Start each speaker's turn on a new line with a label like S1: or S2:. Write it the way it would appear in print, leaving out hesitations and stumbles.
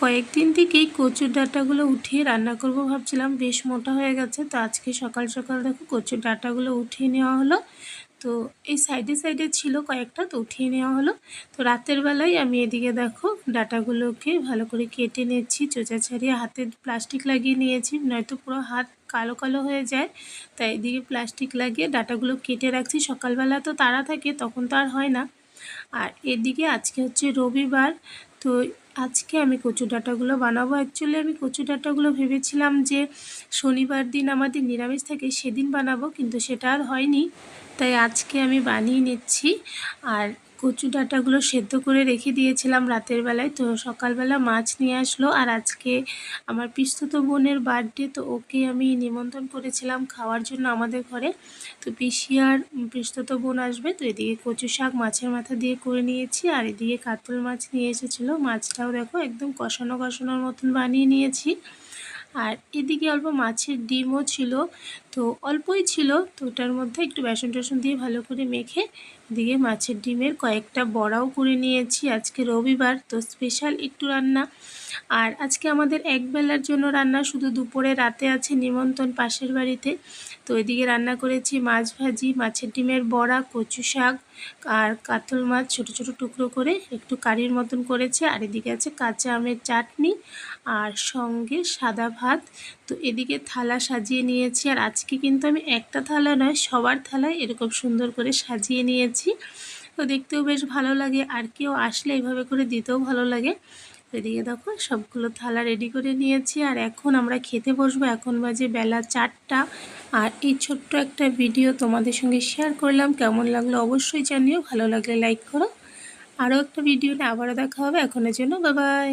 S1: কয়েকদিন থেকেই কচুর ডাঁটাগুলো উঠিয়ে রান্না করব ভাবছিলাম, বেশ মোটা হয়ে গেছে। তো আজকে সকাল সকাল দেখো কচুর ডাঁটাগুলো উঠিয়ে নেওয়া হলো। তো এই সাইডে সাইডে ছিল কয়েকটা, তো উঠিয়ে নেওয়া হলো। তো রাতের বেলায় আমি এদিকে দেখো ডাঁটাগুলোকে ভালো করে কেটে নিচ্ছি, চোচা ছাড়িয়ে হাতে প্লাস্টিক লাগিয়ে নিয়েছি, নয়তো পুরো হাত কালো কালো হয়ে যায়। তাই এদিকে প্লাস্টিক লাগিয়ে ডাঁটাগুলো কেটে রাখছি। সকালবেলা তো তাড়া থাকে, তখন তো আর হয় না। আর এদিকে আজকে হচ্ছে রবিবার, তো আজকে আমি কচু ডাঁটাগুলো বানাবো। অ্যাকচুয়ালি আমি কচু ডাঁটাগুলো ভেবেছিলাম যে শনিবার দিন আমাদের নিরামিষ থাকে, সেদিন বানাবো, কিন্তু সেটা আর হয়নি। তাই আজকে আমি বানিয়ে নিচ্ছি। আর কচু ডাঁটাগুলো সেদ্ধ করে রেখে দিয়েছিলাম রাতের বেলায়। তো সকালবেলা মাছ নিয়ে আসলো, আর আজকে আমার পিসতুতো বোনের বার্থডে, তো ওকে আমি নিমন্ত্রণ করেছিলাম খাওয়ার জন্য আমাদের ঘরে। তো পিসি আর পিসতুতো বোন আসবে। তো এদিকে কচু শাক মাছের মাথা দিয়ে করে নিয়েছি, আর এদিকে কাতল মাছ নিয়ে এসেছিলো, মাছটাও দেখো একদম কষানো কষানোর মতন বানিয়ে নিয়েছি। আর এদিকে অল্প মাছের ডিমও ছিল, তো অল্পই ছিল, তো ওটার মধ্যে একটু বেসন টেসন দিয়ে ভালো করে মেখে এদিকে মাছের ডিমের কয়েকটা বড়াও করে নিয়েছি। আজকে রবিবার, তো স্পেশাল একটু রান্না। আর আজকে আমাদের একবেলার জন্য রান্না, শুধু দুপুরে রাতে আছে নিমন্ত্রণ পাশের বাড়িতে। তো এদিকে রান্না করেছি মাছ ভাজি, মাছের ডিমের বড়া, কচু শাক আর কাতল মাছ ছোট ছোট টুকরো করে একটু কারির মতন করেছে। আর এদিকে আছে কাঁচা আমের চাটনি আর সঙ্গে সাদা ভাত। তো এদিকে থালা সাজিয়ে নিয়েছি, আর আজকে কিন্তু আমি একটা থালা নয়, সবার থালায় এরকম সুন্দর করে সাজিয়ে নিয়েছি। তো দেখতেও বেশ ভালো লাগে, আর কেউ আসলে এইভাবে করে দিতেও ভালো লাগে। এদিকে দেখো সবগুলো থালা রেডি করে নিয়েছি, আর এখন আমরা খেতে বসবো। এখন বাজে বেলা 4টা। আর এই ছোট্ট একটা ভিডিও তোমাদের সঙ্গে শেয়ার করলাম, কেমন লাগলো অবশ্যই জানিও, ভালো লাগলে লাইক করো। আরও একটা ভিডিও নিয়ে আবারও দেখা হবে, এখনের জন্য বাই বাই।